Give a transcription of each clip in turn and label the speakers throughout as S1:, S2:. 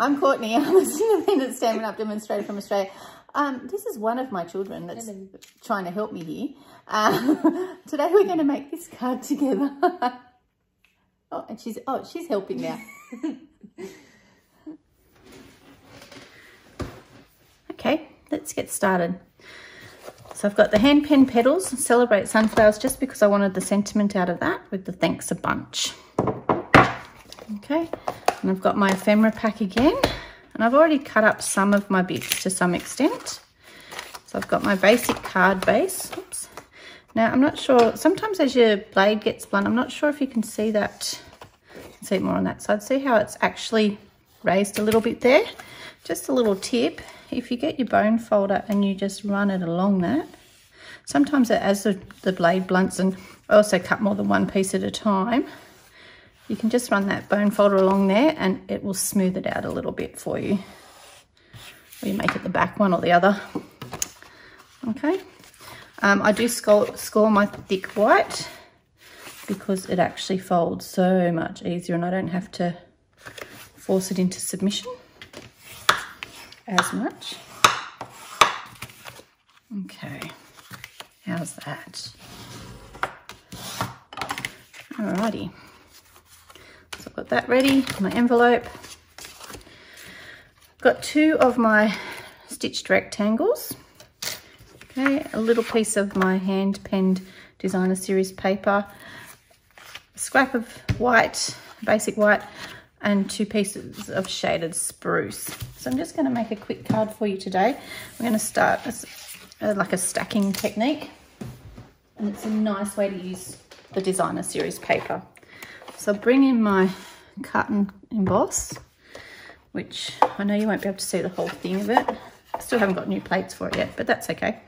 S1: I'm Courtney. I'm a independent Stampin' Up demonstrator from Australia. This is one of my children that's trying to help me here. Today we're going to make this card together. And she's helping now. Okay, let's get started. So I've got the hand pen petals, Celebrate Sunflowers, just because I wanted the sentiment out of that with the thanks a bunch. Okay, and I've got my ephemera pack again, and I've already cut up some of my bits to some extent. So I've got my basic card base. Oops. Now I'm not sure, sometimes as your blade gets blunt, I'm not sure if you can see that, see it more on that side. See how it's actually raised a little bit there? Just a little tip, if you get your bone folder and you just run it along that, sometimes as the blade blunts, and I also cut more than one piece at a time, you can just run that bone folder along there and it will smooth it out a little bit for you. Or you make it the back one or the other. Okay. I do score my thick white because it actually folds so much easier and I don't have to force it into submission as much. Okay, how's that? Alrighty, so I've got that ready, my envelope. Got two of my stitched rectangles. Okay, a little piece of my hand penned designer series paper, a scrap of white, basic white, and two pieces of shaded spruce. So I'm just going to make a quick card for you today. We're going to start like a stacking technique, and it's a nice way to use the designer series paper. So I'll bring in my cut and emboss, which I know you won't be able to see the whole thing of it. I still haven't got new plates for it yet, but that's okay.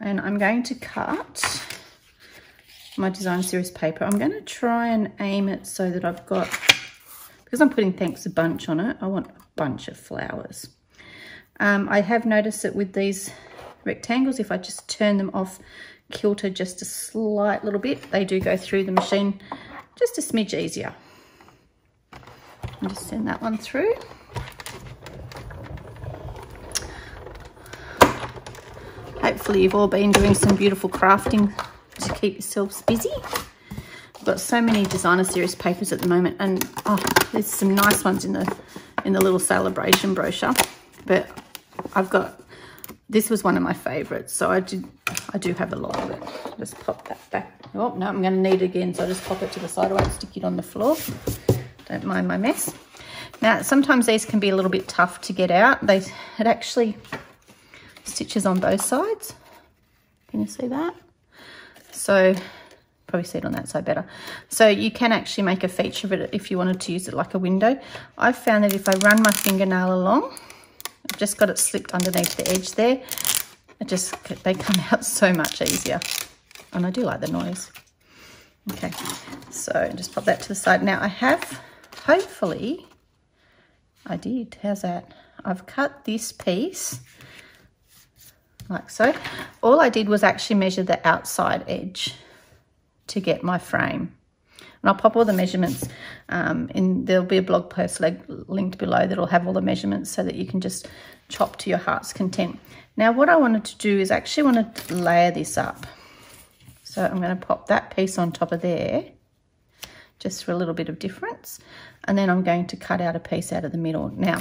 S1: And I'm going to cut my designer series paper. I'm going to try and aim it so that I've got, because I'm putting thanks a bunch on it, I want a bunch of flowers. I have noticed that with these rectangles, if I just turn them off kilter just a slight little bit, they do go through the machine just a smidge easier. I'll just send that one through. Hopefully you've all been doing some beautiful crafting to keep yourselves busy. I've got so many designer series papers at the moment, and there's some nice ones in the little celebration brochure, but I've got, this was one of my favorites, so I do have a lot of it. Just pop that back. Oh no, I'm going to need it again, so I'll just pop it to the side. I won't stick it on the floor, don't mind my mess. Now sometimes these can be a little bit tough to get out. It actually stitches on both sides. Can you see that? So probably see it on that side better. So you can actually make a feature of it if you wanted to use it like a window. I've found that if I run my fingernail along, I've just got it slipped underneath the edge there, they come out so much easier. And I do like the noise. Okay, so just pop that to the side. Now I have, hopefully, I did, how's that? I've cut this piece like so. All I did was actually measure the outside edge to get my frame. And I'll pop all the measurements there'll be a blog post linked below that'll have all the measurements so that you can just chop to your heart's content. Now what I wanted to do is actually want to layer this up. So I'm going to pop that piece on top of there just for a little bit of difference. And then I'm going to cut out a piece out of the middle. Now,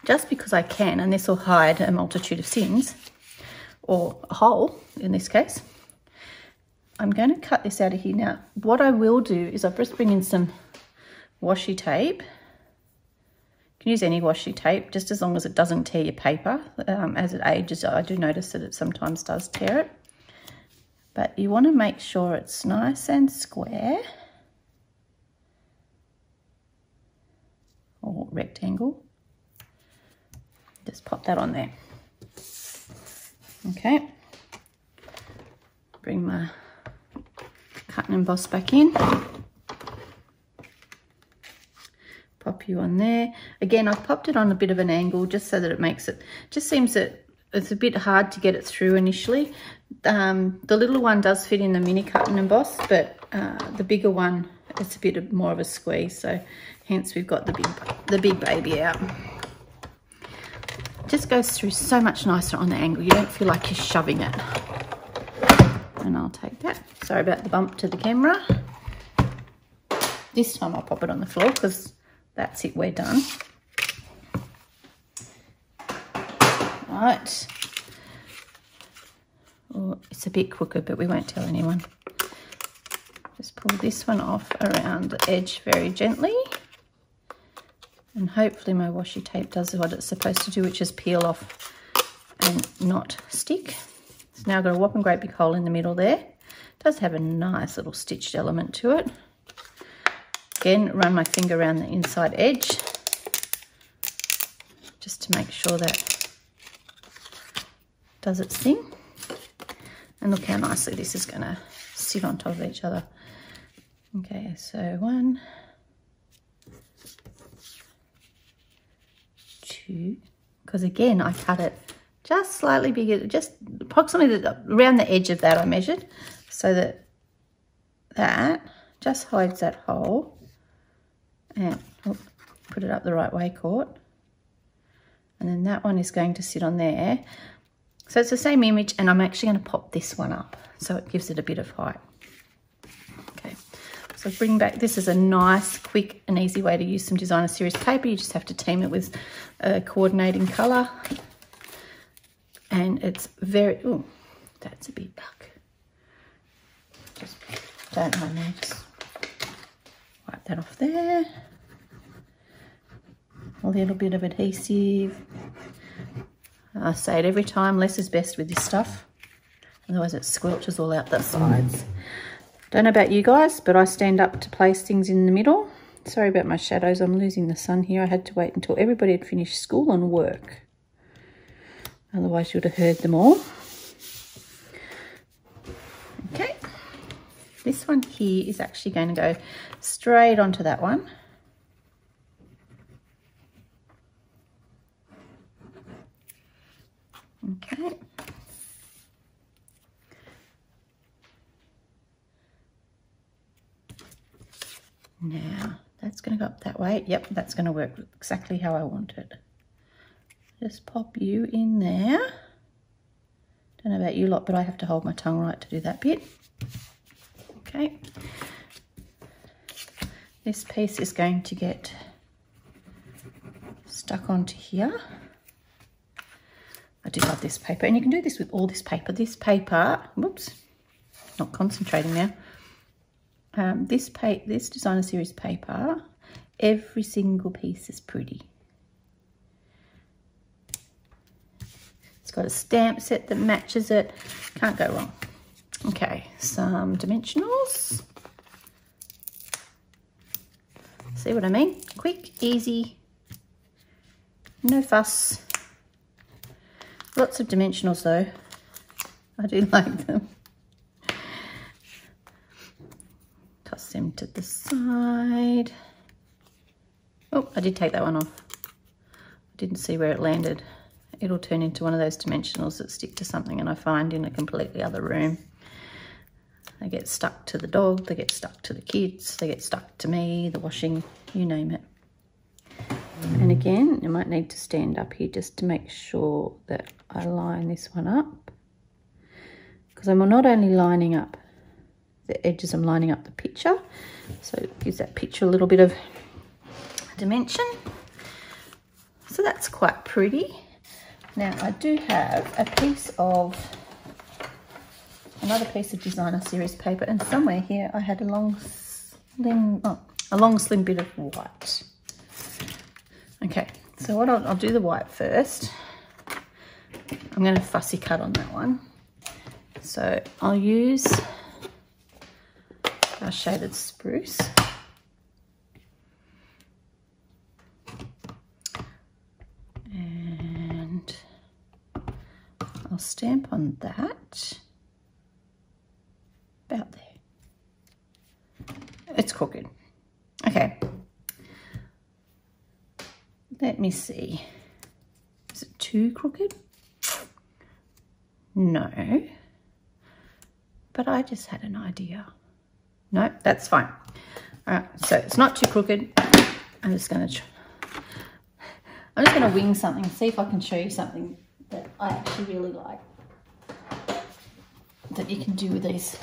S1: just because I can, and this will hide a multitude of sins, or a hole in this case, I'm going to cut this out of here. Now, what I will do is I'll just bring in some washi tape. You can use any washi tape, just as long as it doesn't tear your paper. As it ages, I do notice that it sometimes does tear it. But you want to make sure it's nice and square, or rectangle. Just pop that on there. Okay. Bring my cut and emboss back in. Pop you on there. Again, I've popped it on a bit of an angle just so that it makes it, just seems that it's a bit hard to get it through initially. The little one does fit in the mini cut and emboss, but the bigger one, it's a bit more of a squeeze, so Hence we've got the big baby out. It just goes through so much nicer on the angle. You don't feel like you're shoving it. And I'll take that. Sorry about the bump to the camera. This time I'll pop it on the floor because that's it, we're done. Right. Oh, it's a bit crooked, but we won't tell anyone. Just pull this one off around the edge very gently. And hopefully my washi tape does what it's supposed to do, which is peel off and not stick. So now I've got a whopping great big hole in the middle there. It does have a nice little stitched element to it. Again, run my finger around the inside edge just to make sure that does its thing. And look how nicely this is going to sit on top of each other. Okay, so 1, 2, because again I cut it just slightly bigger, just approximately around the edge of that I measured, so that that just hides that hole. And put it up the right way, caught. And then that one is going to sit on there. So it's the same image, and I'm actually going to pop this one up so it gives it a bit of height. Okay, so bring back, this is a nice, quick and easy way to use some designer series paper. You just have to team it with a coordinating colour. And it's very, oh, that's a bit dark. Just don't mind me, just wipe that off there. A little bit of adhesive. I say it every time, less is best with this stuff. Otherwise it squelches all out the sides. Don't know about you guys, but I stand up to place things in the middle. Sorry about my shadows, I'm losing the sun here. I had to wait until everybody had finished school and work. Otherwise you would have heard them all. Okay, this one here is actually going to go straight onto that one. Okay. Now that's going to go up that way. Yep, that's going to work exactly how I want it. Just pop you in there. Don't know about you lot, but I have to hold my tongue right to do that bit. Okay. This piece is going to get stuck onto here. I do love this paper, and you can do this with all this paper. This paper, whoops, not concentrating now. This designer series paper, every single piece is pretty. It's got a stamp set that matches it. Can't go wrong. Okay, some dimensionals. See what I mean? Quick, easy, no fuss. Lots of dimensionals though. I do like them. Toss them to the side. Oh, I did take that one off. I didn't see where it landed. It'll turn into one of those dimensionals that stick to something and I find in a completely other room. They get stuck to the dog, they get stuck to the kids, they get stuck to me, the washing, you name it. And again, you might need to stand up here just to make sure that I line this one up. Because I'm not only lining up the edges, I'm lining up the picture. So it gives that picture a little bit of dimension. So that's quite pretty. Now I do have another piece of designer series paper, and somewhere here I had a long slim bit of white. Okay, so what I'll do the white first. I'm going to fussy cut on that one. So I'll use our shaded spruce. And I'll stamp on that. About there. It's crooked. Okay. Let me see. Is it too crooked? No. But I just had an idea. No, that's fine. All right, so it's not too crooked. I'm just going to wing something, see if I can show you something that I actually really like that you can do with these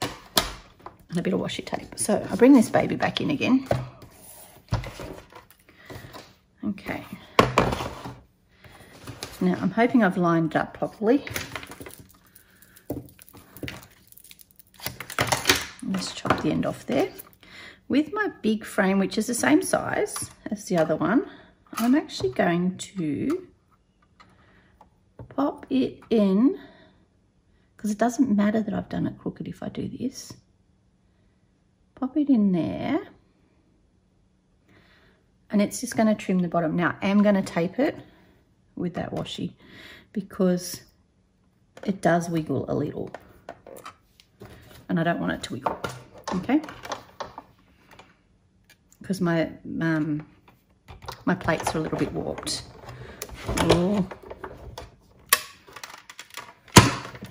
S1: and a bit of washi tape. So I bring this baby back in again. Okay. Now I'm hoping I've lined it up properly. Just chop the end off there. With my big frame, which is the same size as the other one, I'm actually going to pop it in, because it doesn't matter that I've done it crooked if I do this. Pop it in there, and it's just going to trim the bottom. Now I am going to tape it with that washi because it does wiggle a little, and I don't want it to wiggle, okay? Because my plates are a little bit warped. Oh.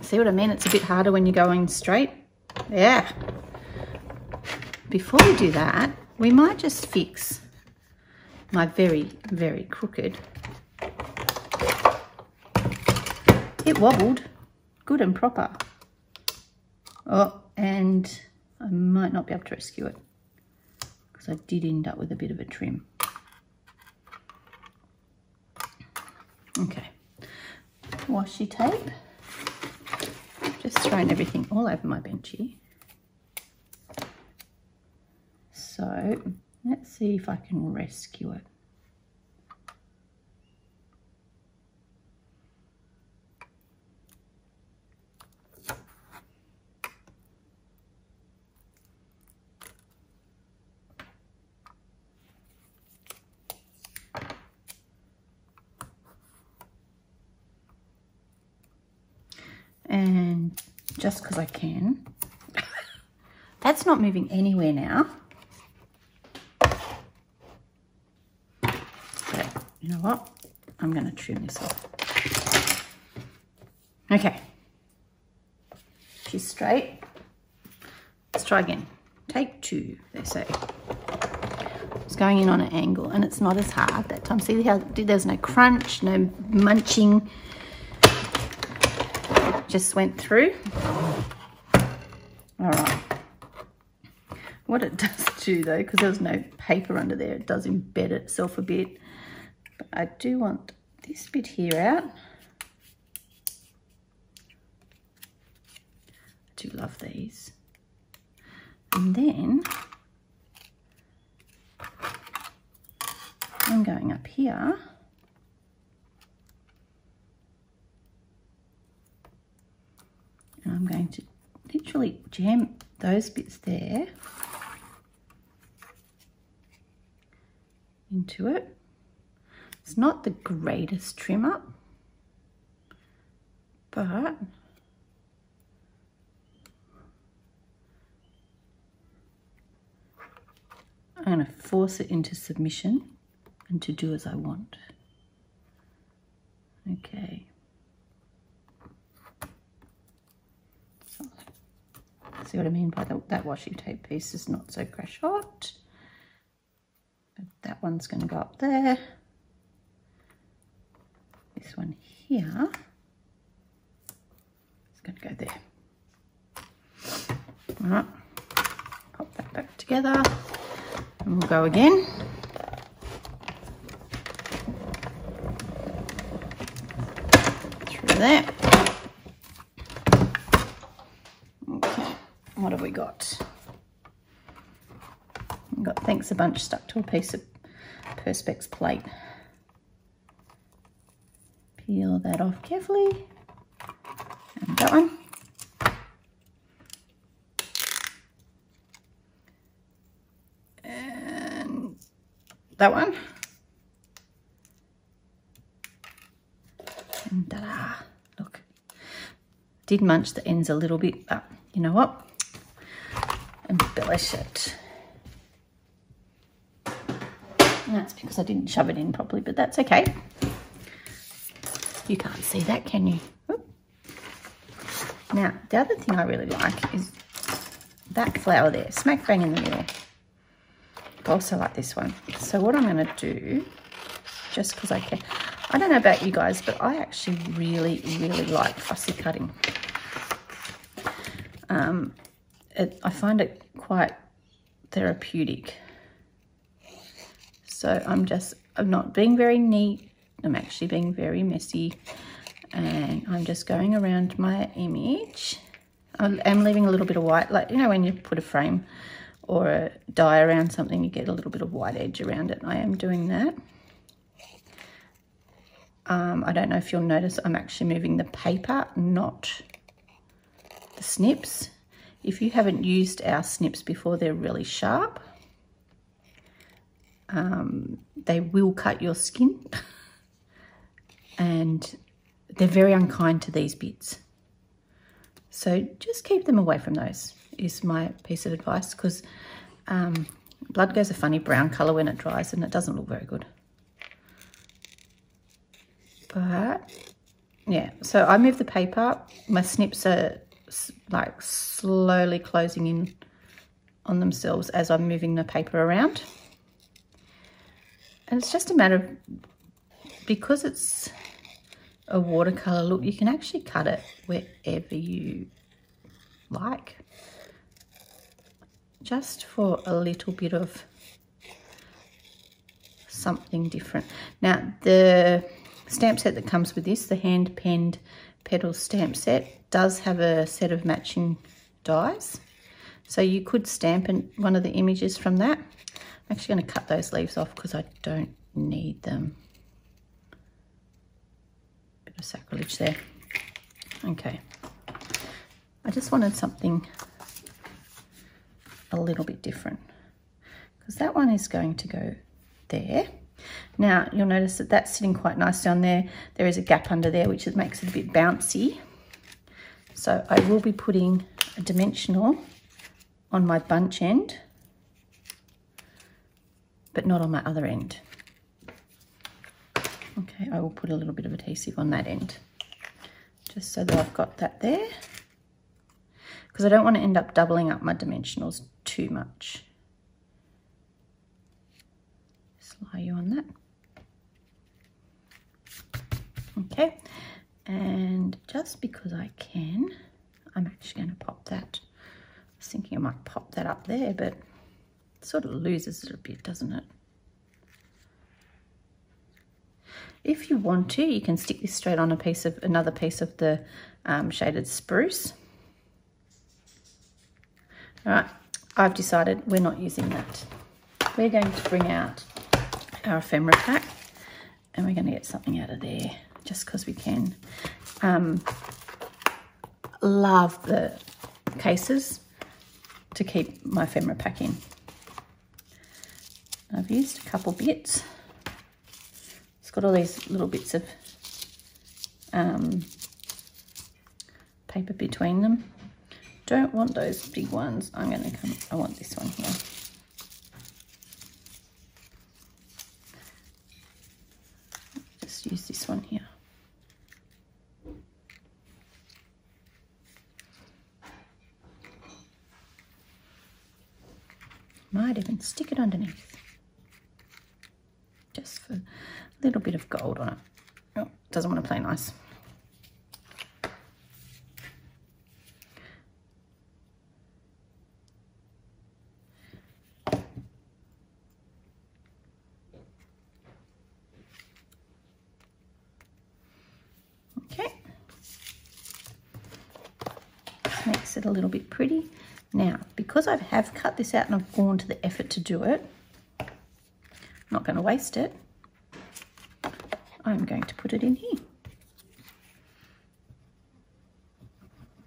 S1: See what I mean? It's a bit harder when you're going straight. Yeah. Before we do that, we might just fix my very, very crooked. It wobbled good and proper. Oh, and I might not be able to rescue it because I did end up with a bit of a trim. Okay, washi tape. Just throwing everything all over my benchy. So let's see if I can rescue it. And just because I can, that's not moving anywhere now. But you know what? I'm going to trim this off. Okay. She's straight. Let's try again. Take 2, they say. It's going in on an angle, and it's not as hard that time. See how there's no crunch, no munching. Just went through. All right. What it does do though, because there's no paper under there, it does embed itself a bit. But I do want this bit here out. I do love these. And then I'm going up here. And I'm going to literally jam those bits there into it. It's not the greatest trim up, but I'm going to force it into submission and to do as I want. Okay. See what I mean by that washi tape piece is not so crash hot. But that one's going to go up there. This one here is going to go there. All right, pop that back together and we'll go again. Through there. What have we got? We've got Thanks a Bunch stuck to a piece of Perspex plate. Peel that off carefully. And that one. And that one. And ta-da! Look. Did munch the ends a little bit, but you know what? Embellish it. And that's because I didn't shove it in properly, but that's okay. You can't see that, can you? Oop. Now, the other thing I really like is that flower there, smack bang in the middle. I also like this one. So what I'm going to do, just because I can, I don't know about you guys, but I actually really, really like fussy cutting. I find it quite therapeutic. So I'm not being very neat. I'm actually being very messy. And I'm just going around my image. I'm leaving a little bit of white, like, you know, when you put a frame or a die around something, you get a little bit of white edge around it. I am doing that. I don't know if you'll notice I'm actually moving the paper, not the snips. If you haven't used our snips before, they're really sharp. They will cut your skin and they're very unkind to these bits. So just keep them away from those is my piece of advice, because blood goes a funny brown colour when it dries and it doesn't look very good. But yeah, so I move the paper. My snips are like slowly closing in on themselves as I'm moving the paper around. And it's just a matter of, because it's a watercolor look, you can actually cut it wherever you like, just for a little bit of something different. Now, the stamp set that comes with this, the hand penned petal stamp set, does have a set of matching dies, so you could stamp one of the images from that. I'm actually going to cut those leaves off because I don't need them. Bit of sacrilege there. Okay, I just wanted something a little bit different, because that one is going to go there. Now you'll notice that that's sitting quite nice down there. There is a gap under there which makes it a bit bouncy. So I will be putting a dimensional on my bunch end, but not on my other end. Okay, I will put a little bit of adhesive on that end, just so that I've got that there, because I don't want to end up doubling up my dimensionals too much. Lie you on that. Okay, and just because I can, I'm actually going to pop that. I was thinking I might pop that up there, but it sort of loses it a bit, doesn't it? If you want to, you can stick this straight on another piece of the shaded spruce. All right, I've decided we're not using that. We're going to bring out our ephemera pack and we're going to get something out of there just because we can. Love the cases to keep my ephemera pack in. I've used a couple bits. It's got all these little bits of paper between them. Don't want those big ones. I want this one here. Use this one here. Might even stick it underneath, just for a little bit of gold on it. Oh, doesn't want to play nice. Makes it a little bit pretty. Now, because I have cut this out and I've gone to the effort to do it, I'm not going to waste it. I'm going to put it in here,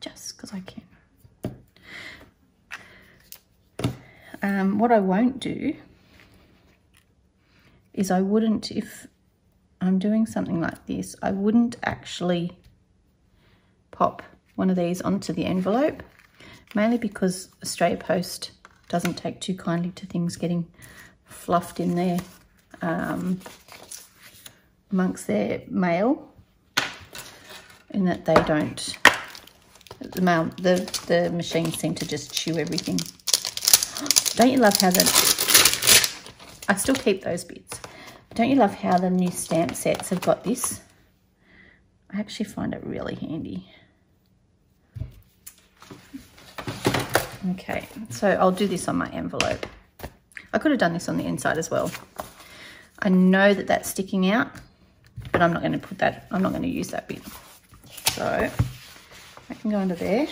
S1: just because I can. What I won't do is if I'm doing something like this, I wouldn't actually pop one of these onto the envelope, mainly because Australia Post doesn't take too kindly to things getting fluffed in there amongst their mail, in that they don't, the machines seem to just chew everything. Don't you love how I still keep those bits. But don't you love how the new stamp sets have got this? I actually find it really handy. Okay, so I'll do this on my envelope. I could have done this on the inside as well. I know that that's sticking out, but I'm not going to put that, I'm not going to use that bit. So I can go under there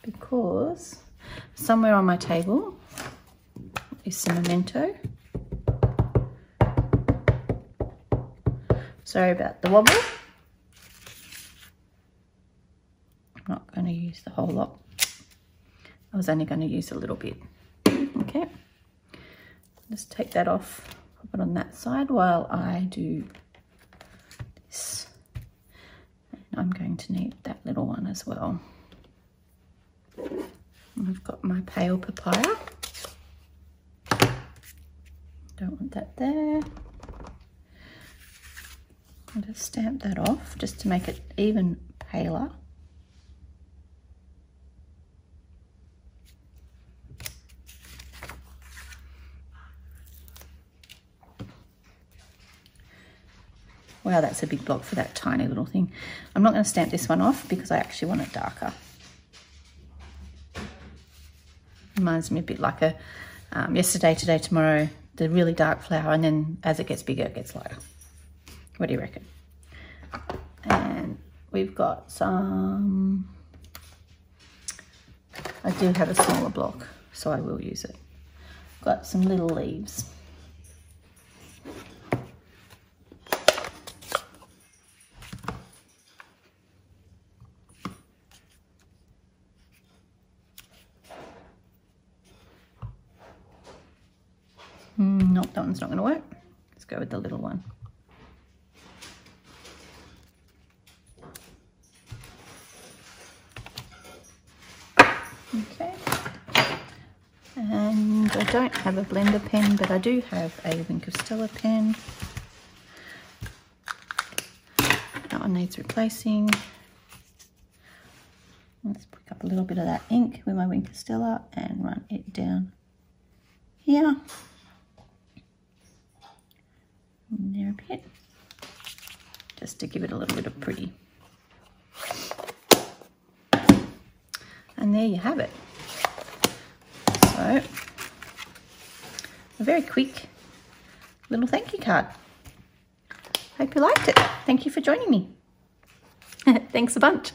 S1: because somewhere on my table is some memento. Sorry about the wobble. I'm not going to use the whole lot. I was only going to use a little bit. Okay. Just take that off, put it on that side while I do this. And I'm going to need that little one as well. And I've got my pale papaya. Don't want that there. I'll just stamp that off just to make it even paler. Wow, that's a big block for that tiny little thing. I'm not going to stamp this one off because I actually want it darker. Reminds me a bit like a yesterday, today, tomorrow, the really dark flower, and then as it gets bigger, it gets lighter. What do you reckon? And we've got some, I do have a smaller block, so I will use it. Got some little leaves. Nope, that one's not going to work. Let's go with the little one. Okay. And I don't have a blender pen, but I do have a Wink of Stella pen. That one needs replacing. Let's pick up a little bit of that ink with my Wink of Stella and run it down here. And there a bit, just to give it a little bit of pretty. And there you have it. So, a very quick little thank you card. Hope you liked it. Thank you for joining me. Thanks a bunch.